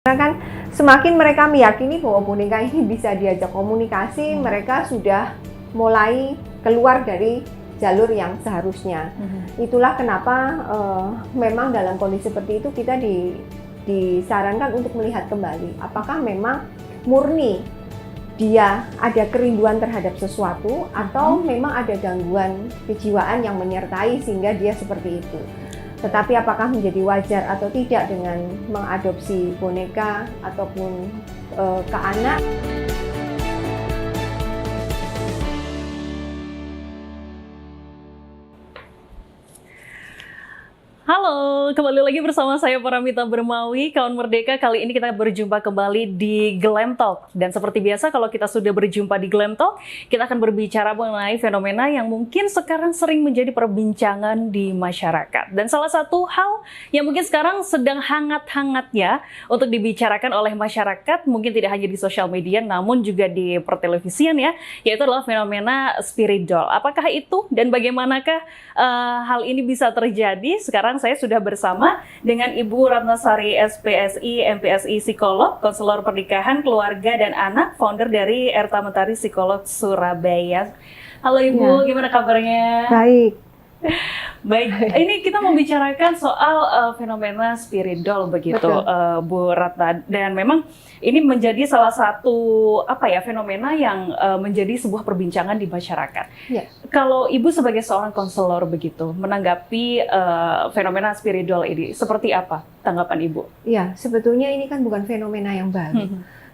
Karena kan semakin mereka meyakini bahwa boneka ini bisa diajak komunikasi, mereka sudah mulai keluar dari jalur yang seharusnya. Itulah kenapa memang dalam kondisi seperti itu kita disarankan untuk melihat kembali apakah memang murni dia ada kerinduan terhadap sesuatu atau memang ada gangguan kejiwaan yang menyertai sehingga dia seperti itu. Tetapi apakah menjadi wajar atau tidak dengan mengadopsi boneka ataupun ke anak? Halo, kembali lagi bersama saya Paramita Bermawi, kawan Merdeka. Kali ini kita berjumpa kembali di Glam Talk. Dan seperti biasa kalau kita sudah berjumpa di Glam Talk, kita akan berbicara mengenai fenomena yang mungkin sekarang sering menjadi perbincangan di masyarakat. Dan salah satu hal yang mungkin sekarang sedang hangat-hangatnya untuk dibicarakan oleh masyarakat, mungkin tidak hanya di sosial media, namun juga di pertelevisian ya, yaitu adalah fenomena spirit doll. Apakah itu dan bagaimanakah hal ini bisa terjadi? Sekarang saya sudah bersama dengan Ibu Ratnasari SPSI, MPSI Psikolog, Konselor Pernikahan, Keluarga, dan Anak, founder dari Erta Mentari Psikolog Surabaya. Halo Ibu, gimana kabarnya? Baik. Baik, ini kita membicarakan soal fenomena spirit doll begitu, Bu Ratna. Dan memang ini menjadi salah satu fenomena yang menjadi sebuah perbincangan di masyarakat. Ya. Kalau Ibu sebagai seorang konselor begitu menanggapi fenomena spirit doll ini, seperti apa tanggapan Ibu? Ya, sebetulnya ini kan bukan fenomena yang baru.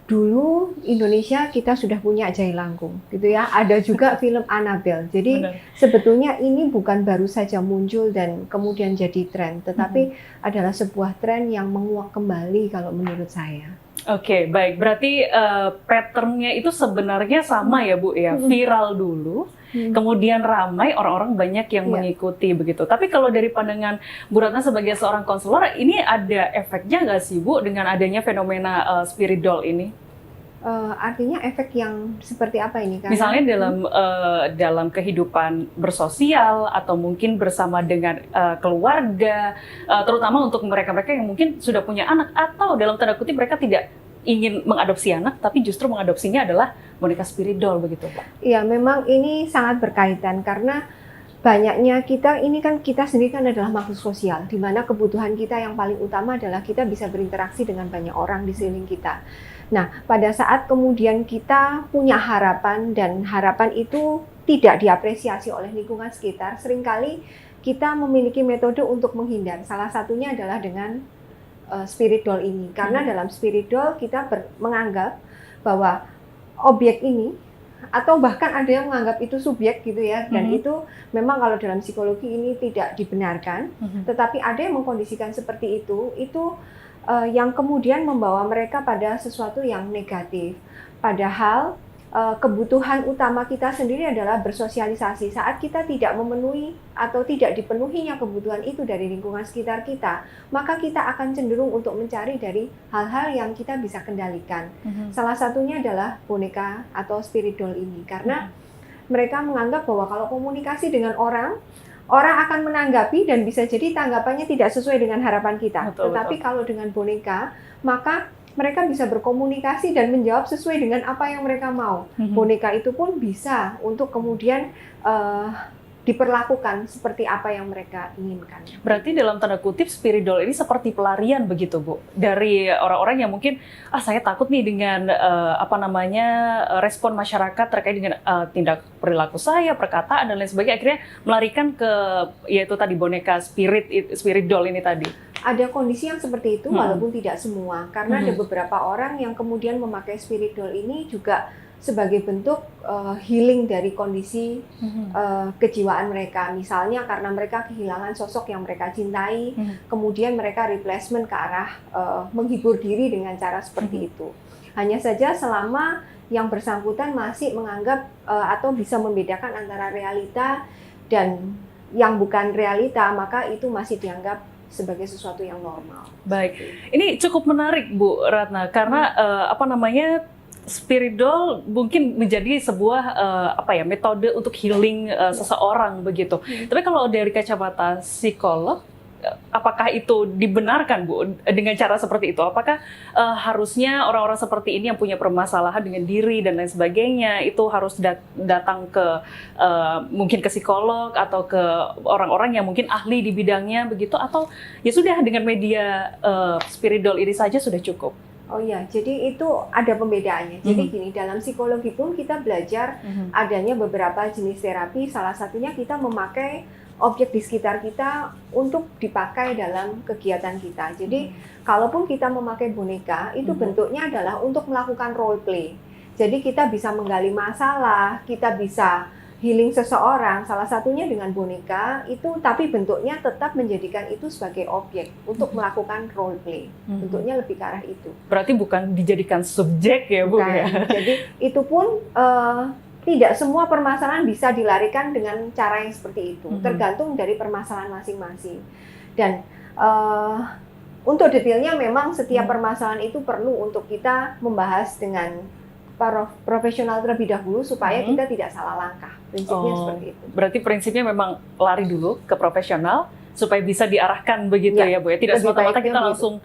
Dulu Indonesia kita sudah punya Jailangkung, gitu ya. Ada juga film Annabelle. Jadi sebetulnya ini bukan baru saja muncul dan kemudian jadi tren, tetapi adalah sebuah tren yang menguak kembali kalau menurut saya. Oke, baik. Berarti patternnya itu sebenarnya sama ya Bu ya, viral dulu, kemudian ramai, orang-orang banyak yang mengikuti begitu. Tapi kalau dari pandangan Bu Ratna sebagai seorang konselor, ini ada efeknya nggak sih Bu dengan adanya fenomena spirit doll ini? Artinya efek yang seperti apa ini? Karena, misalnya dalam kehidupan bersosial atau mungkin bersama dengan keluarga, terutama untuk mereka-mereka yang mungkin sudah punya anak atau dalam tanda kutip mereka tidak ingin mengadopsi anak, tapi justru mengadopsinya adalah boneka spirit doll begitu, Pak. Iya, memang ini sangat berkaitan karena banyaknya kita sendiri kan adalah makhluk sosial, di mana kebutuhan kita yang paling utama adalah kita bisa berinteraksi dengan banyak orang di sekeliling kita. Nah, pada saat kemudian kita punya harapan dan harapan itu tidak diapresiasi oleh lingkungan sekitar, seringkali kita memiliki metode untuk menghindar. Salah satunya adalah dengan spirit doll ini. Karena dalam spirit doll kita menganggap bahwa objek ini atau bahkan ada yang menganggap itu subjek gitu ya, dan itu memang kalau dalam psikologi ini tidak dibenarkan, tetapi ada yang mengkondisikan seperti itu yang kemudian membawa mereka pada sesuatu yang negatif. Padahal kebutuhan utama kita sendiri adalah bersosialisasi. Saat kita tidak memenuhi atau tidak dipenuhinya kebutuhan itu dari lingkungan sekitar kita, maka kita akan cenderung untuk mencari dari hal-hal yang kita bisa kendalikan. Salah satunya adalah boneka atau spirit doll ini. Karena mereka menganggap bahwa kalau komunikasi dengan orang akan menanggapi dan bisa jadi tanggapannya tidak sesuai dengan harapan kita. Tetapi kalau dengan boneka, maka mereka bisa berkomunikasi dan menjawab sesuai dengan apa yang mereka mau. Boneka itu pun bisa untuk kemudian diperlakukan seperti apa yang mereka inginkan. Berarti dalam tanda kutip spirit doll ini seperti pelarian begitu Bu, dari orang-orang yang mungkin saya takut nih dengan respon masyarakat terkait dengan tindak perilaku saya, perkataan dan lain sebagainya, akhirnya melarikan ke yaitu tadi boneka spirit doll ini tadi. Ada kondisi yang seperti itu walaupun tidak semua, karena ada beberapa orang yang kemudian memakai spirit doll ini juga sebagai bentuk healing dari kondisi kejiwaan mereka. Misalnya karena mereka kehilangan sosok yang mereka cintai, kemudian mereka replacement ke arah menghibur diri dengan cara seperti itu. Hanya saja selama yang bersangkutan masih menganggap atau bisa membedakan antara realita dan yang bukan realita, maka itu masih dianggap sebagai sesuatu yang normal. Baik, ini cukup menarik Bu Ratna karena spirit doll mungkin menjadi sebuah metode untuk healing seseorang begitu. Tapi kalau dari kacamata psikolog, apakah itu dibenarkan, Bu, dengan cara seperti itu? Apakah harusnya orang-orang seperti ini yang punya permasalahan dengan diri dan lain sebagainya itu harus datang ke mungkin ke psikolog atau ke orang-orang yang mungkin ahli di bidangnya begitu, atau ya sudah dengan media spirit doll ini saja sudah cukup? Oh iya, jadi itu ada pembedaannya. Jadi gini, dalam psikologi pun kita belajar adanya beberapa jenis terapi. Salah satunya kita memakai objek di sekitar kita untuk dipakai dalam kegiatan kita. Jadi kalaupun kita memakai boneka, itu bentuknya adalah untuk melakukan role play. Jadi kita bisa menggali masalah, kita bisa healing seseorang, salah satunya dengan boneka itu, tapi bentuknya tetap menjadikan itu sebagai objek untuk melakukan role play. Bentuknya lebih ke arah itu. Berarti bukan dijadikan subjek ya, Bu? Ya? Jadi itu pun tidak semua permasalahan bisa dilarikan dengan cara yang seperti itu. Tergantung dari permasalahan masing-masing. Dan untuk detailnya memang setiap permasalahan itu perlu untuk kita membahas dengan profesional terlebih dahulu supaya kita tidak salah langkah. Prinsipnya seperti itu. Berarti prinsipnya memang lari dulu ke profesional supaya bisa diarahkan begitu ya, Bu ya. Tidak semata-mata kita langsung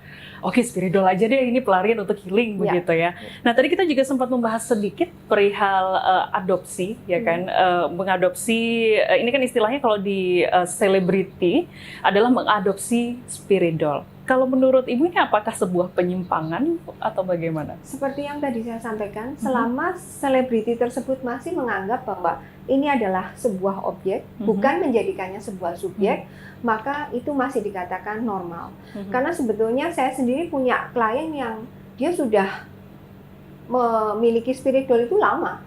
oke, spirit doll aja deh, ini pelarian untuk healing begitu ya. Nah, tadi kita juga sempat membahas sedikit perihal adopsi ya kan. Mengadopsi ini kan istilahnya kalau di selebriti adalah mengadopsi spirit doll. Kalau menurut Ibu ini apakah sebuah penyimpangan atau bagaimana? Seperti yang tadi saya sampaikan, selama selebriti tersebut masih menganggap bahwa ini adalah sebuah objek, bukan menjadikannya sebuah subjek, maka itu masih dikatakan normal. Karena sebetulnya saya sendiri punya klien yang dia sudah memiliki spirit doll itu lama.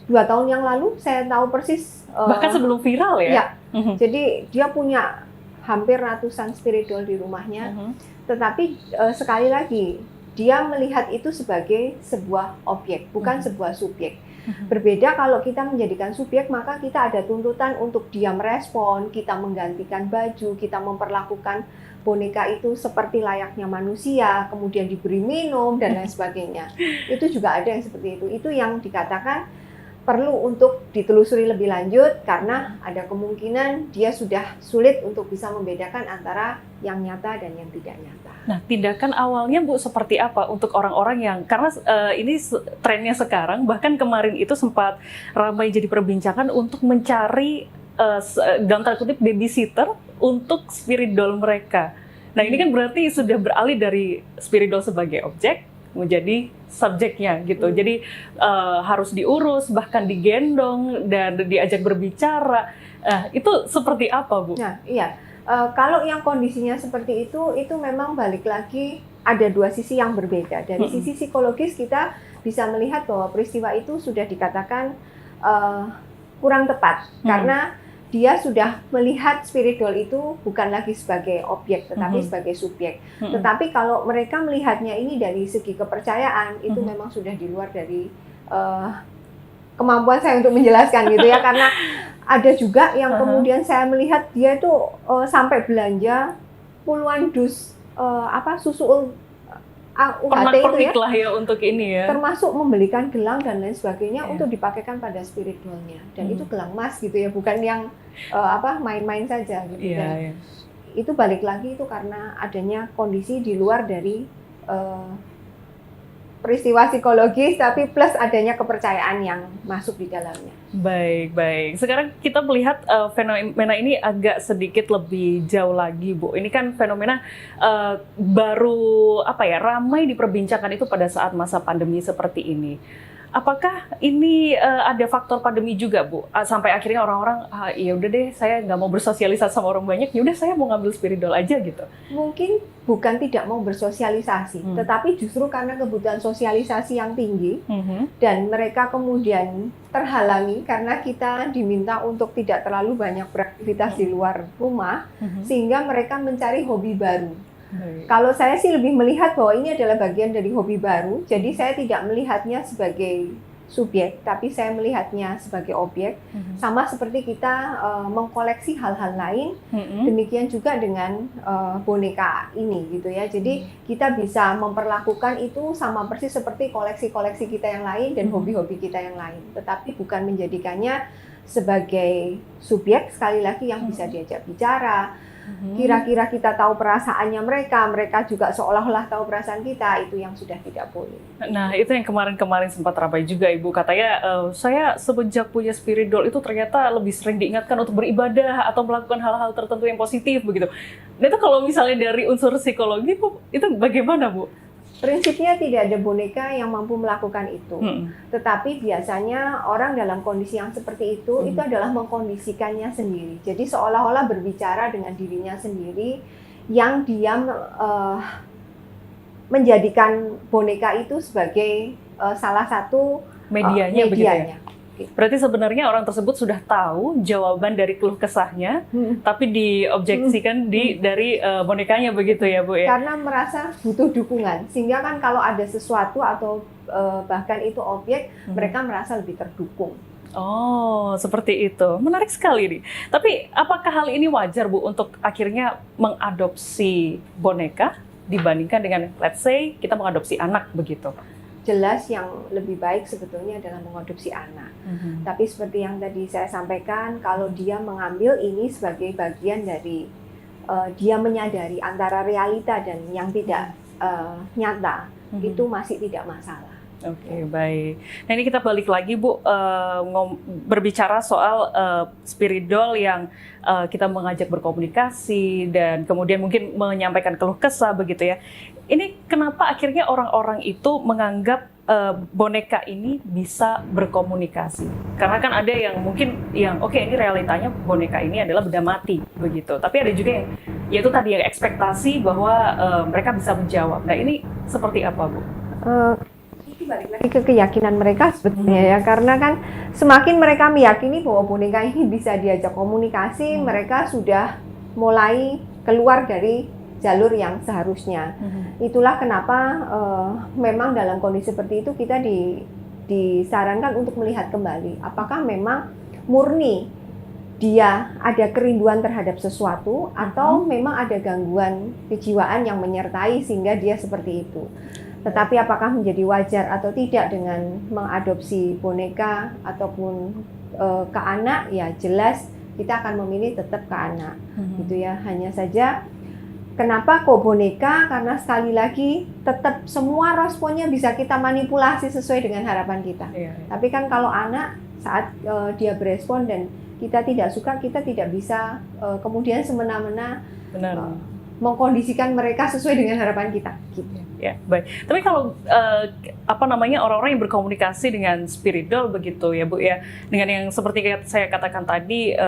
2 tahun yang lalu saya tahu persis. Bahkan sebelum viral ya? Ya, jadi dia punya hampir ratusan spirit doll di rumahnya, tetapi sekali lagi dia melihat itu sebagai sebuah objek, bukan sebuah subjek. Berbeda kalau kita menjadikan subjek, maka kita ada tuntutan untuk dia merespon, kita menggantikan baju, kita memperlakukan boneka itu seperti layaknya manusia, kemudian diberi minum dan lain sebagainya. Itu juga ada yang seperti itu. Itu yang dikatakan perlu untuk ditelusuri lebih lanjut karena ada kemungkinan dia sudah sulit untuk bisa membedakan antara yang nyata dan yang tidak nyata. Nah, tindakan awalnya Bu seperti apa untuk orang-orang yang, karena ini trennya sekarang, bahkan kemarin itu sempat ramai jadi perbincangan untuk mencari dalam tanda kutip babysitter untuk spirit doll mereka. Nah, ini kan berarti sudah beralih dari spirit doll sebagai objek menjadi subjeknya gitu. Jadi harus diurus, bahkan digendong dan diajak berbicara. Itu seperti apa, Bu? Nah, iya. Kalau yang kondisinya seperti itu memang balik lagi ada 2 sisi yang berbeda. Dari sisi psikologis kita bisa melihat bahwa peristiwa itu sudah dikatakan kurang tepat karena dia sudah melihat spirit doll itu bukan lagi sebagai objek, tetapi sebagai subjek. Tetapi kalau mereka melihatnya ini dari segi kepercayaan, itu memang sudah di luar dari kemampuan saya untuk menjelaskan gitu ya. Karena ada juga yang kemudian saya melihat dia itu sampai belanja puluhan dus susu UHT itu ya, lah ya untuk ini ya. termasuk membelikan gelang dan lain sebagainya untuk dipakaikan pada spirit doll-nya. Dan itu gelang emas gitu ya, bukan yang main-main saja gitu. Dan itu balik lagi itu karena adanya kondisi di luar dari peristiwa psikologis, tapi plus adanya kepercayaan yang masuk di dalamnya. Baik. Sekarang kita melihat fenomena ini agak sedikit lebih jauh lagi, Bu. Ini kan fenomena baru ramai diperbincangkan itu pada saat masa pandemi seperti ini. Apakah ini ada faktor pandemi juga, Bu? Sampai akhirnya orang-orang, ya udah deh, saya nggak mau bersosialisasi sama orang banyak, ya udah saya mau ngambil spirit doll aja gitu. Mungkin bukan tidak mau bersosialisasi, tetapi justru karena kebutuhan sosialisasi yang tinggi dan mereka kemudian terhalangi karena kita diminta untuk tidak terlalu banyak beraktivitas di luar rumah, sehingga mereka mencari hobi baru. Kalau saya sih lebih melihat bahwa ini adalah bagian dari hobi baru, jadi saya tidak melihatnya sebagai subjek, tapi saya melihatnya sebagai objek. Sama seperti kita mengkoleksi hal-hal lain, demikian juga dengan boneka ini gitu ya. Jadi kita bisa memperlakukan itu sama persis seperti koleksi-koleksi kita yang lain dan hobi-hobi kita yang lain, tetapi bukan menjadikannya sebagai subjek sekali lagi yang bisa diajak bicara, kira-kira kita tahu perasaannya mereka, mereka juga seolah-olah tahu perasaan kita, itu yang sudah tidak boleh. Nah, itu yang kemarin-kemarin sempat ramai juga, Ibu. Katanya, saya semenjak punya spirit doll itu ternyata lebih sering diingatkan untuk beribadah atau melakukan hal-hal tertentu yang positif, begitu. Nah, itu kalau misalnya dari unsur psikologi, Bu, itu bagaimana, Bu? Prinsipnya tidak ada boneka yang mampu melakukan itu. Tetapi biasanya orang dalam kondisi yang seperti itu adalah mengkondisikannya sendiri. Jadi seolah-olah berbicara dengan dirinya sendiri yang dia menjadikan boneka itu sebagai salah satu Medianya. Begitu ya? medianya. Berarti sebenarnya orang tersebut sudah tahu jawaban dari keluh kesahnya, tapi diobjeksikan dari bonekanya, begitu ya, Bu ya? Karena merasa butuh dukungan, sehingga kan kalau ada sesuatu atau bahkan itu objek, mereka merasa lebih terdukung. Oh, seperti itu. Menarik sekali nih. Tapi apakah hal ini wajar, Bu, untuk akhirnya mengadopsi boneka dibandingkan dengan, let's say, kita mengadopsi anak, begitu? Jelas yang lebih baik sebetulnya adalah mengadopsi anak. Tapi seperti yang tadi saya sampaikan, kalau dia mengambil ini sebagai bagian dari dia menyadari antara realita dan yang tidak nyata, itu masih tidak masalah. Oke, baik. Nah, ini kita balik lagi, Bu, berbicara soal spirit doll yang kita mengajak berkomunikasi dan kemudian mungkin menyampaikan keluh kesah, begitu ya. Ini kenapa akhirnya orang-orang itu menganggap boneka ini bisa berkomunikasi? Karena kan ada yang mungkin oke, ini realitanya boneka ini adalah benda mati, begitu. Tapi ada juga yang yaitu tadi yang ekspektasi bahwa mereka bisa menjawab. Nah, ini seperti apa, Bu? Balik lagi ke keyakinan mereka sebetulnya ya, karena kan semakin mereka meyakini bahwa boneka ini bisa diajak komunikasi, mereka sudah mulai keluar dari jalur yang seharusnya. Itulah kenapa memang dalam kondisi seperti itu kita disarankan untuk melihat kembali apakah memang murni dia ada kerinduan terhadap sesuatu atau memang ada gangguan kejiwaan yang menyertai sehingga dia seperti itu. Tetapi apakah menjadi wajar atau tidak dengan mengadopsi boneka ataupun ke anak, ya jelas kita akan memilih tetap ke anak, gitu ya. Hanya saja kenapa kok boneka? Karena sekali lagi tetap semua responnya bisa kita manipulasi sesuai dengan harapan kita. Tapi kan kalau anak saat dia berespon dan kita tidak suka, kita tidak bisa kemudian semena-mena mengkondisikan mereka sesuai dengan harapan kita. Gitu. Ya, baik. Tapi kalau orang-orang yang berkomunikasi dengan spirit doll, begitu ya, Bu ya, dengan yang seperti saya katakan tadi,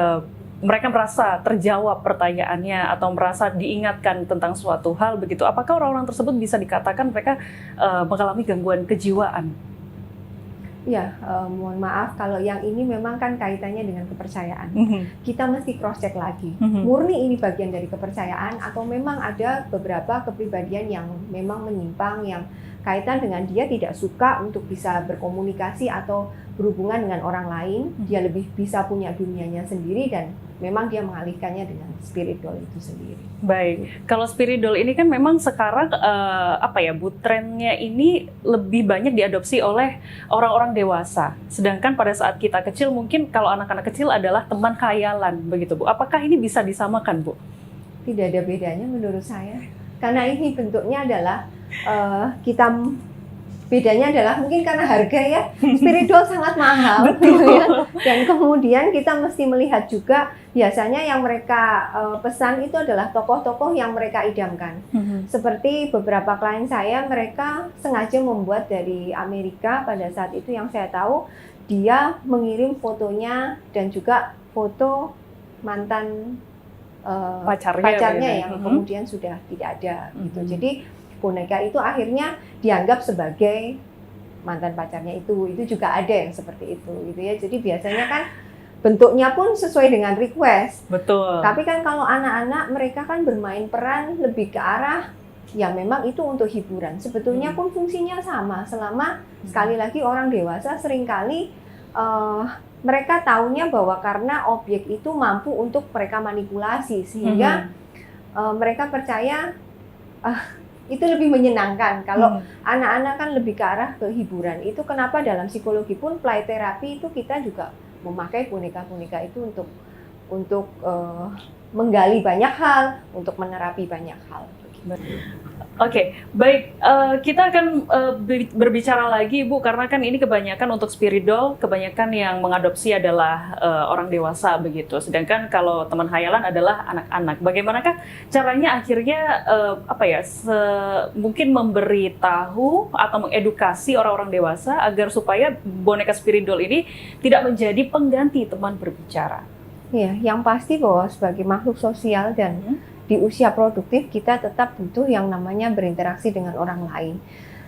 mereka merasa terjawab pertanyaannya atau merasa diingatkan tentang suatu hal, begitu. Apakah orang-orang tersebut bisa dikatakan mereka mengalami gangguan kejiwaan? Ya, mohon maaf kalau yang ini memang kan kaitannya dengan kepercayaan. Kita mesti cross check lagi. Murni ini bagian dari kepercayaan atau memang ada beberapa kepribadian yang memang menyimpang, yang kaitan dengan dia tidak suka untuk bisa berkomunikasi atau berhubungan dengan orang lain, dia lebih bisa punya dunianya sendiri dan memang dia mengalihkannya dengan spirit doll itu sendiri. Baik, kalau spirit doll ini kan memang sekarang Bu, trennya ini lebih banyak diadopsi oleh orang-orang dewasa. Sedangkan pada saat kita kecil mungkin kalau anak-anak kecil adalah teman khayalan, begitu, Bu. Apakah ini bisa disamakan, Bu? Tidak ada bedanya menurut saya. Karena ini bentuknya adalah bedanya adalah mungkin karena harga ya, spirit doll sangat mahal gitu ya. Dan kemudian kita mesti melihat juga biasanya yang mereka pesan itu adalah tokoh-tokoh yang mereka idamkan. Seperti beberapa klien saya, mereka sengaja membuat dari Amerika pada saat itu yang saya tahu, dia mengirim fotonya dan juga foto mantan pacarnya yang kemudian sudah tidak ada gitu. Jadi boneka itu akhirnya dianggap sebagai mantan pacarnya itu juga ada yang seperti itu gitu ya. Jadi biasanya kan bentuknya pun sesuai dengan request. Betul. Tapi kan kalau anak-anak mereka kan bermain peran lebih ke arah ya memang itu untuk hiburan. Sebetulnya pun fungsinya sama selama sekali lagi orang dewasa seringkali mereka taunya bahwa karena objek itu mampu untuk mereka manipulasi sehingga mereka percaya itu lebih menyenangkan. Kalau anak-anak kan lebih ke arah ke hiburan. Itu kenapa dalam psikologi pun play terapi itu kita juga memakai boneka-boneka itu untuk menggali banyak hal, untuk menerapi banyak hal. Oke, baik. Kita akan berbicara lagi, Bu, karena kan ini kebanyakan untuk spirit doll, kebanyakan yang mengadopsi adalah orang dewasa begitu. Sedangkan kalau teman hayalan adalah anak-anak. Bagaimanakah caranya akhirnya mungkin memberitahu atau mengedukasi orang-orang dewasa agar supaya boneka spirit doll ini tidak menjadi pengganti teman berbicara? Ya, yang pasti bahwa sebagai makhluk sosial dan di usia produktif kita tetap butuh yang namanya berinteraksi dengan orang lain.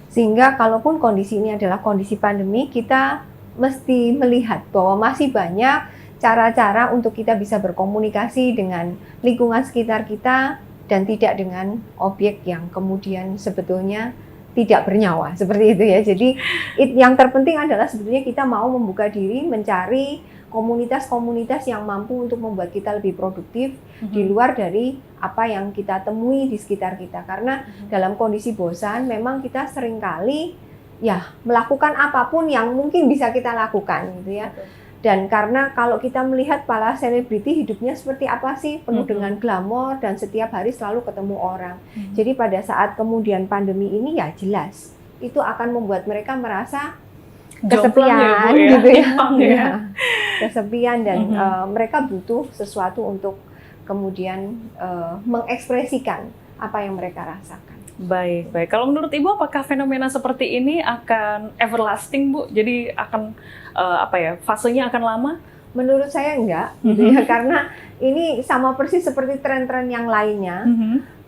Sehingga kalaupun kondisi ini adalah kondisi pandemi, kita mesti melihat bahwa masih banyak cara-cara untuk kita bisa berkomunikasi dengan lingkungan sekitar kita dan tidak dengan objek yang kemudian sebetulnya tidak bernyawa, seperti itu ya. Jadi yang terpenting adalah sebetulnya kita mau membuka diri, mencari komunitas-komunitas yang mampu untuk membuat kita lebih produktif di luar dari apa yang kita temui di sekitar kita. Karena dalam kondisi bosan memang kita seringkali ya melakukan apapun yang mungkin bisa kita lakukan gitu ya. Dan karena kalau kita melihat para selebriti hidupnya seperti apa sih, penuh dengan glamor dan setiap hari selalu ketemu orang. Jadi pada saat kemudian pandemi ini ya jelas itu akan membuat mereka merasa kesepian gitu ya. Kesepian dan mereka butuh sesuatu untuk kemudian mengekspresikan apa yang mereka rasakan. Baik. Kalau menurut Ibu, apakah fenomena seperti ini akan everlasting, Bu? Jadi akan fasenya akan lama? Menurut saya enggak, gitu ya, karena ini sama persis seperti tren-tren yang lainnya.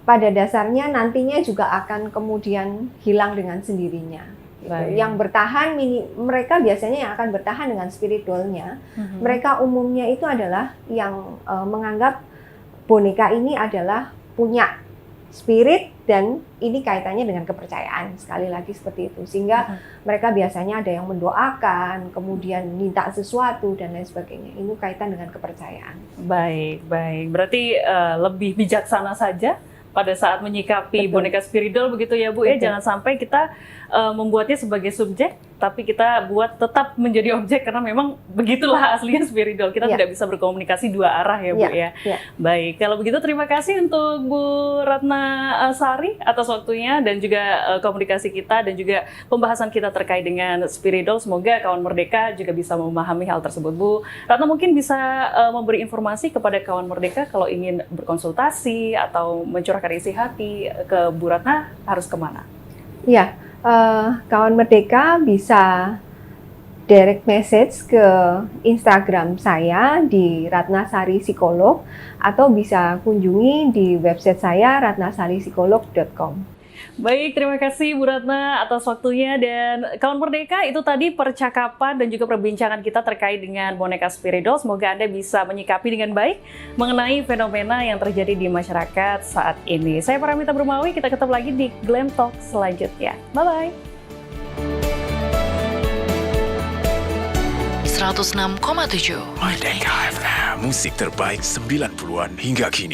Pada dasarnya nantinya juga akan kemudian hilang dengan sendirinya. Gitu. Yang bertahan mereka biasanya yang akan bertahan dengan spirit doll-nya. Mereka umumnya itu adalah yang menganggap boneka ini adalah punya spirit dan ini kaitannya dengan kepercayaan, sekali lagi seperti itu. Sehingga mereka biasanya ada yang mendoakan, kemudian minta sesuatu dan lain sebagainya. Ini kaitan dengan kepercayaan. Baik. Berarti lebih bijaksana saja pada saat menyikapi boneka spirit doll begitu ya, Bu. Ya, jangan sampai kita membuatnya sebagai subjek, tapi kita buat tetap menjadi objek karena memang begitulah aslinya spirit doll. Kita tidak bisa berkomunikasi dua arah ya, Bu ya. Baik, kalau begitu terima kasih untuk Bu Ratna Sari atas waktunya dan juga komunikasi kita dan juga pembahasan kita terkait dengan spirit doll. Semoga kawan Merdeka juga bisa memahami hal tersebut, Bu. Ratna mungkin bisa memberi informasi kepada kawan Merdeka kalau ingin berkonsultasi atau mencurahkan isi hati ke Bu Ratna harus kemana? Ya, kawan Merdeka bisa direct message ke Instagram saya di Ratna Sari Psikolog atau bisa kunjungi di website saya ratnasarisipsikolog.com. Baik, terima kasih Bu Ratna atas waktunya dan kawan Merdeka, itu tadi percakapan dan juga perbincangan kita terkait dengan boneka spirit doll. Semoga Anda bisa menyikapi dengan baik mengenai fenomena yang terjadi di masyarakat saat ini. Saya Paramita Bermawi, kita ketemu lagi di Glam Talk selanjutnya. Bye-bye. 106,7 Merdeka FM, musik terbaik 90-an hingga kini.